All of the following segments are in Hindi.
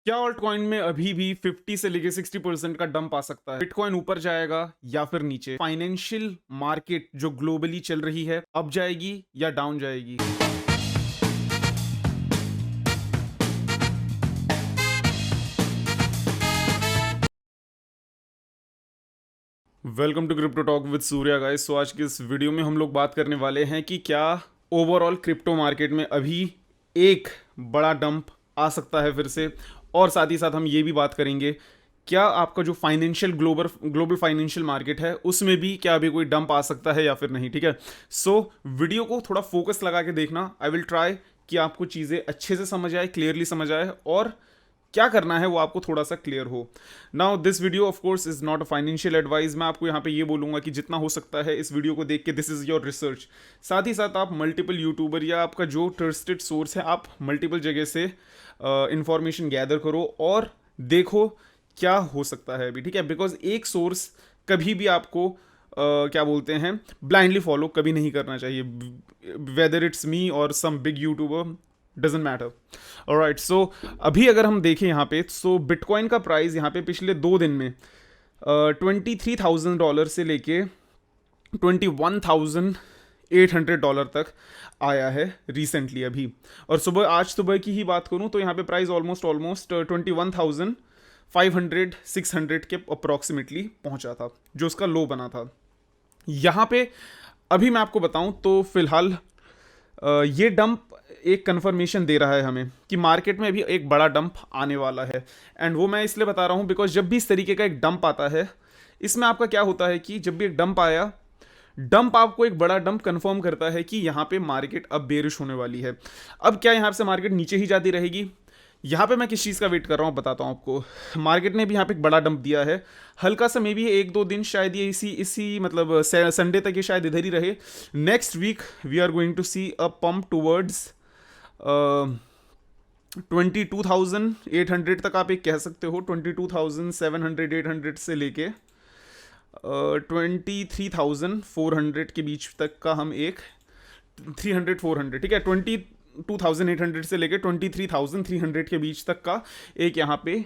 क्या ऑल्ट कॉइन में अभी भी 50 से लेके 60% का डंप आ सकता है? बिटकॉइन ऊपर जाएगा या फिर नीचे? फाइनेंशियल मार्केट जो ग्लोबली चल रही है, अप जाएगी या डाउन जाएगी? Welcome to crypto talk with Surya guys. So आज की इस वीडियो में हम लोग बात करने वाले हैं कि क्या ओवरऑल क्रिप्टो मार्केट में अभी एक बड़ा डंप आ सकता है फिर से, और साथ ही साथ हम ये भी बात करेंगे क्या आपका जो फाइनेंशियल ग्लोबल फाइनेंशियल मार्केट है उसमें भी क्या अभी कोई डंप आ सकता है या फिर नहीं। ठीक है, सो वीडियो को थोड़ा फोकस लगा के देखना। आई विल ट्राई कि आपको चीज़ें अच्छे से समझ आए, क्लियरली समझ आए, और क्या करना है वो आपको थोड़ा सा क्लियर हो। Now this video of course is not a financial advice. मैं आपको यहाँ पे ये बोलूंगा कि जितना हो सकता है इस वीडियो को देख के दिस इज योर रिसर्च। साथ ही साथ आप मल्टीपल यूट्यूबर या आपका जो ट्रस्टेड सोर्स है, आप मल्टीपल जगह से इंफॉर्मेशन गैदर करो और देखो क्या हो सकता है अभी। ठीक है, बिकॉज एक सोर्स कभी भी आपको क्या बोलते हैं ब्लाइंडली फॉलो कभी नहीं करना चाहिए, वेदर इट्स मी और some big YouTuber, doesn't matter. Alright, so अभी अगर हम देखें यहाँ पे, सो बिटकॉइन का प्राइस यहाँ पे पिछले 2 दिन में $23,000 से लेके $21,800 तक आया है रिसेंटली अभी। और आज सुबह की ही बात करूँ तो यहाँ पे प्राइस ऑलमोस्ट 21,500 के अप्रॉक्सीमेटली पहुँचा था, जो उसका लो बना था। यहाँ पे अभी मैं आपको बताऊँ तो फिलहाल ये डंप एक कंफर्मेशन दे रहा है हमें कि मार्केट में अभी एक बड़ा डंप आने वाला है। एंड वो मैं इसलिए बता रहा हूँ बिकॉज जब भी इस तरीके का एक डंप आता है, इसमें आपका क्या होता है कि जब भी एक डंप आया, डंप आपको एक बड़ा डंप कंफर्म करता है कि यहाँ पे मार्केट अब बेरिश होने वाली है। अब क्या यहाँ से मार्केट नीचे ही जाती रहेगी? यहाँ पे मैं किस चीज़ का वेट कर रहा हूँ बताता हूँ आपको। मार्केट ने भी यहाँ पे एक बड़ा डंप दिया है, हल्का सा, मे बी 1-2 दिन शायद ये इसी मतलब संडे तक ये शायद इधर ही रहे। Next week we are going to see a pump towards 22,800 तक, आप एक कह सकते हो 22,700-800 से लेके 23,400 के बीच तक का हम एक 300-400, ठीक है, 22,800 से लेके 23,300 के बीच तक का एक यहाँ पे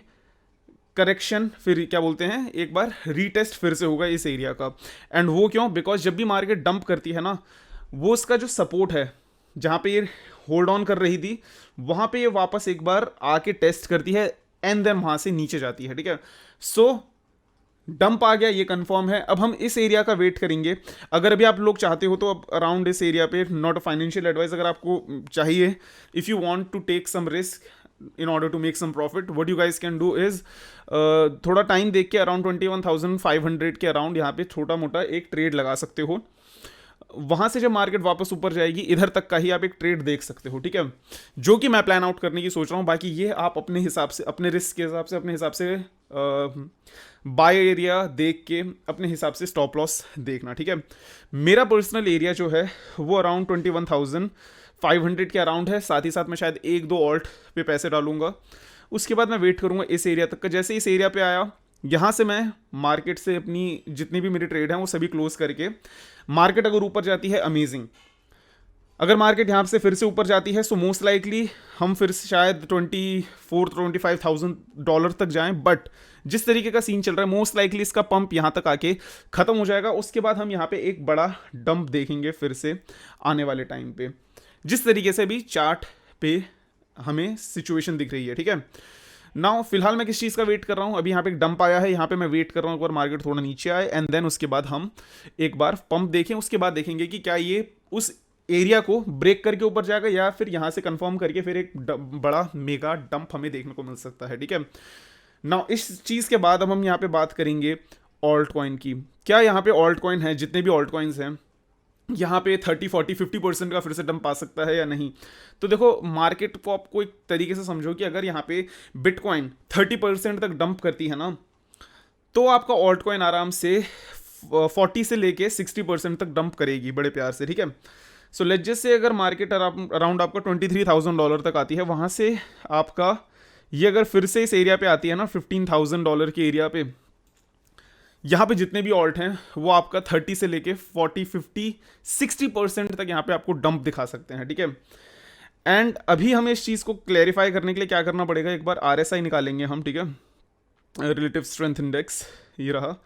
करेक्शन, फिर क्या बोलते हैं, एक बार रीटेस्ट फिर से होगा इस एरिया का। एंड वो क्यों? बिकॉज जब भी मार्केट डंप करती है ना, वो उसका जो सपोर्ट है जहाँ पे ये होल्ड ऑन कर रही थी, वहाँ पे ये वापस एक बार आके टेस्ट करती है एंड देन वहाँ से नीचे जाती है। ठीक है, सो डंप आ गया, ये कंफर्म है। अब हम इस एरिया का वेट करेंगे। अगर अभी आप लोग चाहते हो तो अब अराउंड इस एरिया पे, नॉट अ फाइनेंशियल एडवाइस, अगर आपको चाहिए, if you want to take some risk in order to make some profit, what you guys can do is थोड़ा टाइम देख के अराउंड 21,500 के अराउंड यहाँ पे छोटा मोटा एक ट्रेड लगा सकते हो। वहाँ से जब मार्केट वापस ऊपर जाएगी, इधर तक का ही आप एक ट्रेड देख सकते हो। ठीक है, जो कि मैं प्लान आउट करने की सोच रहा हूँ। बाकी ये आप अपने हिसाब से, अपने रिस्क के हिसाब से, अपने हिसाब से बाय एरिया देख के अपने हिसाब से स्टॉप लॉस देखना। ठीक है, मेरा पर्सनल एरिया जो है वो अराउंड 21,500 के अराउंड है। साथ ही साथ मैं शायद 1-2 ऑल्ट पे पैसे डालूंगा, उसके बाद मैं वेट करूंगा इस एरिया तक का। जैसे इस एरिया पे आया, यहाँ से मैं मार्केट से अपनी जितनी भी मेरी ट्रेड हैं वो सभी क्लोज करके, मार्केट अगर ऊपर जाती है अमेजिंग, अगर मार्केट यहाँ से फिर से ऊपर जाती है सो मोस्ट लाइकली हम फिर से शायद $24,000-25,000 तक जाएं। बट जिस तरीके का सीन चल रहा है, मोस्ट लाइकली इसका पंप यहाँ तक आके खत्म हो जाएगा। उसके बाद हम यहाँ पे एक बड़ा डंप देखेंगे फिर से आने वाले टाइम पे, जिस तरीके से भी चार्ट पे हमें सिचुएशन दिख रही है। ठीक है, नाउ फिलहाल मैं किस चीज़ का वेट कर रहा हूँ? अभी यहाँ पे एक डंप आया है, यहाँ पे मैं वेट कर रहा हूँ एक बार मार्केट थोड़ा नीचे आए, एंड देन उसके बाद हम एक बार पंप देखें। उसके बाद देखेंगे कि क्या ये उस एरिया को ब्रेक करके ऊपर जाएगा या फिर यहाँ से कंफर्म करके फिर एक बड़ा मेगा डंप हमें देखने को मिल सकता है। ठीक है, नाउ इस चीज़ के बाद अब हम यहाँ पे बात करेंगे ऑल्ट कॉइन की। क्या यहाँ पे ऑल्ट कॉइन है, जितने भी ऑल्ट कॉइन्स हैं, यहाँ पे 30-40-50% का फिर से डंप आ सकता है या नहीं? तो देखो, मार्केट को आपको एक तरीके से समझो कि अगर यहाँ पे बिटकॉइन 30% तक डंप करती है ना, तो आपका ऑल्ट कॉइन आराम से 40 से लेके 60% तक डंप करेगी बड़े प्यार से। ठीक है, सो लेट्स जस्ट से अगर मार्केट अराउंड आपका $23,000 तक आती है, वहाँ से आपका ये अगर फिर से इस एरिया पे आती है ना, $15,000 के एरिया पे, यहाँ पे जितने भी ऑल्ट हैं वो आपका 30 से लेके 40, 50, 60% तक यहाँ पे आपको डंप दिखा सकते हैं। ठीक है, एंड अभी हमें इस चीज़ को क्लैरिफाई करने के लिए क्या करना पड़ेगा, एक बार RSI निकालेंगे हम, ठीक है, रिलेटिव स्ट्रेंथ इंडेक्स, ये रहा।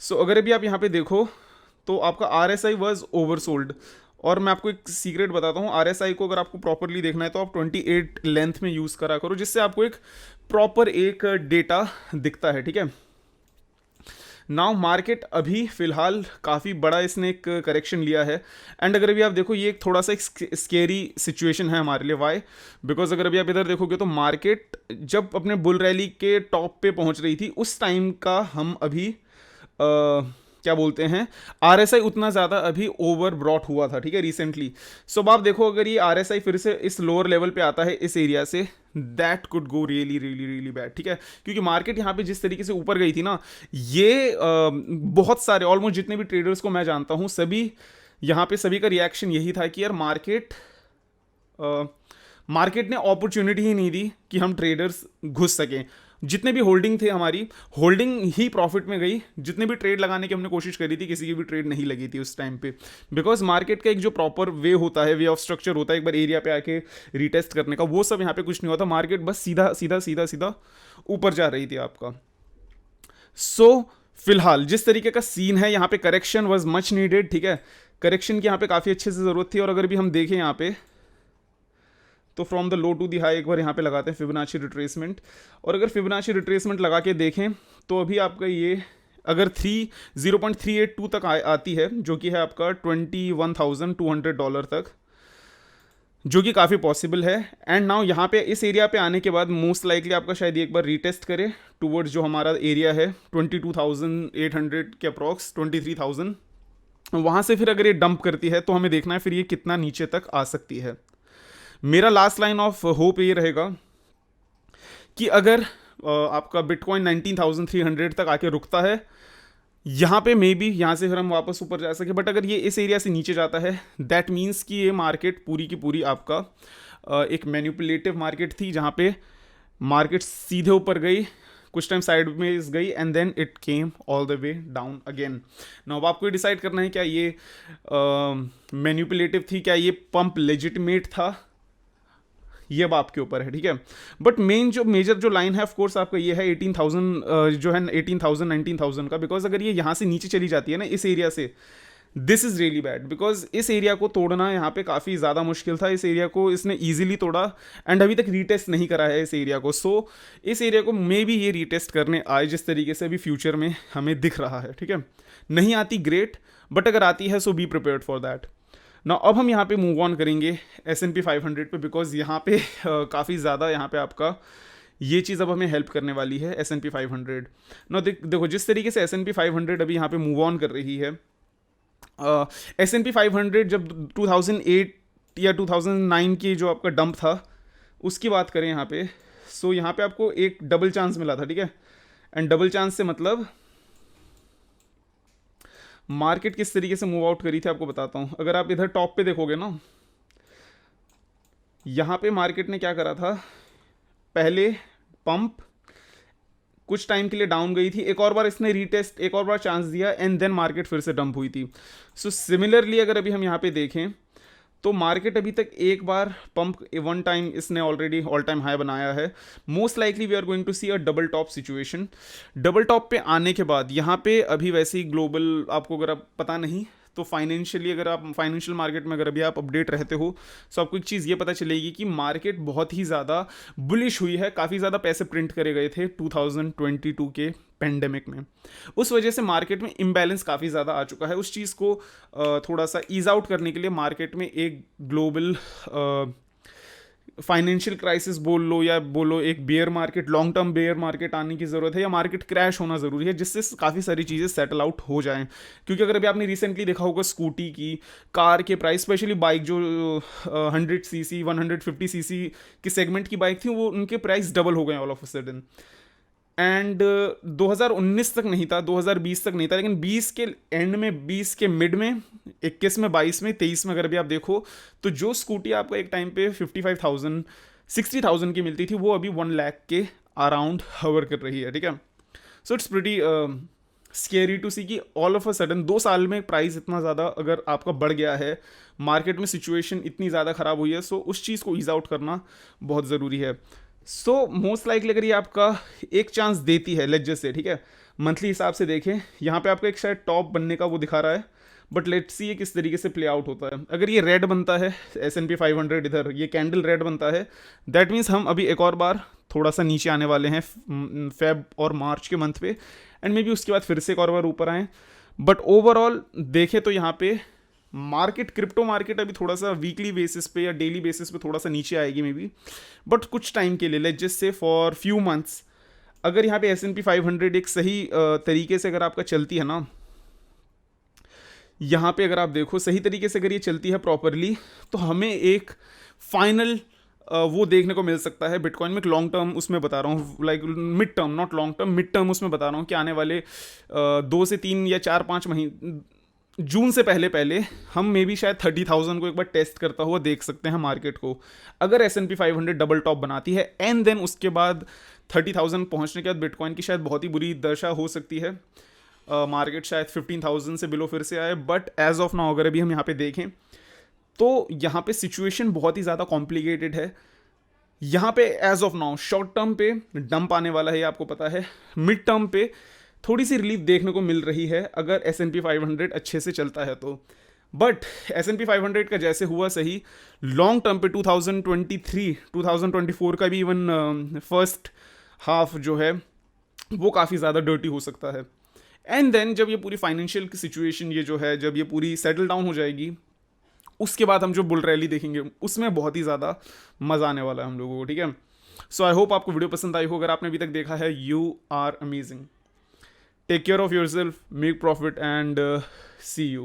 सो अगर अभी आप यहाँ पे देखो तो आपका RSI वाज ओवरसोल्ड। और मैं आपको एक सीक्रेट बताता हूँ, RSI को अगर आपको प्रॉपरली देखना है तो आप 28 लेंथ में यूज़ करा करो, जिससे आपको एक प्रॉपर एक डेटा दिखता है, ठीक है। नाउ मार्केट अभी फिलहाल काफ़ी बड़ा इसने एक करेक्शन लिया है। एंड अगर अभी आप देखो ये एक थोड़ा सा एक स्केरी सिचुएशन है हमारे लिए। वाई? बिकॉज अगर अभी आप इधर देखोगे तो मार्केट जब अपने बुल रैली के टॉप पे पहुंच रही थी उस टाइम का हम अभी क्या बोलते हैं, RSI उतना ज़्यादा अभी ओवर ब्रॉट हुआ था, ठीक है, रिसेंटली। सो अब आप देखो अगर ये RSI फिर से इस लोअर लेवल पे आता है इस एरिया से, that could go really really really bad, ठीक है। क्योंकि मार्केट यहाँ पे जिस तरीके से ऊपर गई थी ना, ये बहुत सारे ऑलमोस्ट जितने भी ट्रेडर्स को मैं जानता हूँ सभी यहाँ पे सभी का रिएक्शन यही था कि यार मार्केट ने अपॉर्चुनिटी ही नहीं दी कि हम ट्रेडर्स घुस सकें। जितने भी होल्डिंग थे हमारी, होल्डिंग ही प्रॉफिट में गई। जितने भी ट्रेड लगाने की हमने कोशिश करी थी, किसी की भी ट्रेड नहीं लगी थी उस टाइम पे। बिकॉज मार्केट का एक जो प्रॉपर वे होता है, वे ऑफ स्ट्रक्चर होता है एक बार एरिया पे आके रिटेस्ट करने का, वो सब यहाँ पे कुछ नहीं होता। मार्केट बस सीधा सीधा सीधा सीधा ऊपर जा रही थी आपका। सो फिलहाल जिस तरीके का सीन है यहाँ पे, करेक्शन वॉज मच नीडेड, ठीक है। करेक्शन की यहाँ पे काफ़ी अच्छे से ज़रूरत थी। और अगर भी हम देखें यहाँ पे तो from the low to the high एक बार यहाँ पे लगाते हैं फिबोनाची रिट्रेसमेंट। और अगर फिबोनाची रिट्रेसमेंट लगा के देखें तो अभी आपका ये अगर 0.382 तक आती है, जो कि है आपका $21,200 तक, जो कि काफ़ी पॉसिबल है। एंड नाउ यहाँ पे इस एरिया पे आने के बाद मोस्ट लाइकली आपका शायद एक बार रीटेस्ट करे टूवर्ड्स जो हमारा एरिया है 22,800 के अप्रॉक्स 23,000। वहाँ से फिर अगर ये डंप करती है तो हमें देखना है फिर ये कितना नीचे तक आ सकती है। मेरा लास्ट लाइन ऑफ होप ये रहेगा कि अगर आपका बिटकॉइन 19,300 तक आके रुकता है यहाँ पे, मे बी यहाँ से फिर हम वापस ऊपर जा सके। बट अगर ये इस एरिया से नीचे जाता है, दैट मीन्स कि ये मार्केट पूरी की पूरी आपका एक मैनिपुलेटिव मार्केट थी, जहाँ पे मार्केट सीधे ऊपर गई, कुछ टाइम साइड में गई, and then it came all the way down again. Now अब आपको डिसाइड करना है क्या ये मैनिपुलेटिव थी, क्या ये पंप लेजिटिमेट था, ये अब आपके ऊपर है, ठीक है। बट मेजर जो लाइन है ऑफ कोर्स आपका ये है 18,000 जो है 18,000 19,000 का। बिकॉज अगर ये यहाँ से नीचे चली जाती है ना इस एरिया से, this is really bad. Because इस एरिया को तोड़ना यहाँ पे काफ़ी ज़्यादा मुश्किल था। इस एरिया को इसने ईजिली तोड़ा एंड अभी तक रीटेस्ट नहीं करा है इस एरिया को। सो इस एरिया को मे बी ये रीटेस्ट करने आए, जिस तरीके से अभी फ्यूचर में हमें दिख रहा है, ठीक है। नहीं आती ग्रेट, बट अगर आती है सो बी प्रिपेयर्ड फॉर दैट। ना अब हम यहाँ पे मूव ऑन करेंगे S&P 500 पे, बिकॉज यहाँ पे काफ़ी ज़्यादा यहाँ पे आपका ये चीज़ अब हमें हेल्प करने वाली है S&P 500। ना देखो जिस तरीके से S&P 500 अभी यहाँ पे मूव ऑन कर रही है, S&P 500 जब 2008 या 2009 की जो आपका डंप था उसकी बात करें यहाँ पे, सो यहाँ पे आपको एक डबल चांस मिला था, ठीक है। एंड डबल चांस से मतलब मार्केट किस तरीके से मूव आउट करी थी आपको बताता हूँ। अगर आप इधर टॉप पे देखोगे ना, यहाँ पे मार्केट ने क्या करा था, पहले पंप कुछ टाइम के लिए डाउन गई थी, एक और बार इसने रीटेस्ट, एक और बार चांस दिया, एंड देन मार्केट फिर से डंप हुई थी। सो सिमिलरली अगर अभी हम यहाँ पे देखें तो मार्केट अभी तक एक बार पंप वन टाइम इसने ऑलरेडी ऑल टाइम हाई बनाया है। Most likely we are going to see a double top situation. Double top पे आने के बाद यहाँ पे अभी वैसे ही ग्लोबल, आपको अगर आप पता नहीं तो फाइनेंशियली, अगर आप फाइनेंशियल मार्केट में अगर अभी आप अपडेट रहते हो तो आपको एक चीज़ ये पता चलेगी कि मार्केट बहुत ही ज़्यादा बुलिश हुई है। काफ़ी ज़्यादा पैसे प्रिंट करे गए थे 2022 के पेंडेमिक में। उस वजह से मार्केट में इम्बैलेंस काफ़ी ज़्यादा आ चुका है। उस चीज़ को थोड़ा सा ईज आउट करने के लिए मार्केट में एक ग्लोबल फाइनेंशियल क्राइसिस बोल लो या बोलो एक bear market, long term bear market आने की ज़रूरत है, या मार्केट क्रैश होना ज़रूरी है, जिससे काफ़ी सारी चीज़ें सेटल आउट हो जाएं। क्योंकि अगर अभी आपने रिसेंटली देखा होगा स्कूटी की, कार के प्राइस, स्पेशली बाइक जो 100cc 150cc की सेगमेंट की बाइक थी, वो उनके प्राइस डबल हो गए all of a sudden. And 2019 तक नहीं था, 2020 तक नहीं था, लेकिन 20 के एंड में, 20 के मिड में, 21 में, 22 में, 23 में अगर भी आप देखो तो जो स्कूटी आपको एक टाइम पे 55,000 60,000 की मिलती थी, वो अभी 1 लाख के अराउंड हवर कर रही है, ठीक है। So it's pretty scary to see कि ऑल ऑफ अ सडन 2 साल में प्राइस इतना ज़्यादा अगर आपका बढ़ गया है, मार्केट में सिचुएशन इतनी ज़्यादा ख़राब हुई है, सो उस चीज़ को ईज आउट करना बहुत ज़रूरी है। सो मोस्ट लाइकली अगर ये आपका एक चांस देती है, लेट्स जस्ट से, ठीक है, मंथली हिसाब से देखें, यहाँ पे आपका एक शायद टॉप बनने का वो दिखा रहा है, बट लेट्स सी ये किस तरीके से प्ले आउट होता है। अगर ये रेड बनता है S&P 500, इधर ये कैंडल रेड बनता है, दैट मीन्स हम अभी एक और बार थोड़ा सा नीचे आने वाले हैं फेब और मार्च के मंथ पे, एंड मे बी उसके बाद फिर से एक और बार ऊपर आए। बट ओवरऑल देखें तो यहाँ पे मार्केट, क्रिप्टो मार्केट अभी थोड़ा सा वीकली बेसिस पे या डेली बेसिस पे थोड़ा सा नीचे आएगी मे बी, बट कुछ टाइम के लिए, let's just say for few months, अगर यहाँ पे S&P 500 एक सही तरीके से अगर आपका चलती है ना, यहाँ पे अगर आप देखो सही तरीके से अगर ये चलती है प्रॉपरली, तो हमें एक फाइनल वो देखने को मिल सकता है बिटकॉइन में, एक लॉन्ग टर्म उसमें बता रहा हूँ, like mid term, not long term, mid term उसमें बता रहा हूँ कि आने वाले 2 से 3 या 4-5 महीने, जून से पहले पहले हम मे बी शायद 30,000 को एक बार टेस्ट करता हुआ देख सकते हैं मार्केट को, अगर S&P 500 डबल टॉप बनाती है, एंड देन उसके बाद 30,000 पहुंचने के बाद बिटकॉइन की शायद बहुत ही बुरी दशा हो सकती है, मार्केट शायद 15,000 से बिलो फिर से आए। बट एज ऑफ नाउ अगर अभी हम यहाँ पे देखें तो यहाँ पे सिचुएशन बहुत ही ज़्यादा कॉम्प्लिकेटेड है। यहाँ पे as of now short term पे डंप आने वाला है, आपको पता है, मिड टर्म पे थोड़ी सी रिलीफ देखने को मिल रही है अगर S&P 500 अच्छे से चलता है तो। बट S&P 500 का जैसे हुआ सही, लॉन्ग टर्म पे 2023 2024 का भी इवन फर्स्ट हाफ जो है वो काफ़ी ज़्यादा डर्टी हो सकता है। एंड देन जब ये पूरी फाइनेंशियल की सिचुएशन ये जो है, जब ये पूरी सेटल डाउन हो जाएगी, उसके बाद हम जो बुल रैली देखेंगे उसमें बहुत ही ज़्यादा मज़ा आने वाला है हम लोगों को, ठीक है। सो आई होप आपको वीडियो पसंद आई हो। अगर आपने अभी तक देखा है, you are amazing. Take care of yourself, make profit and see you.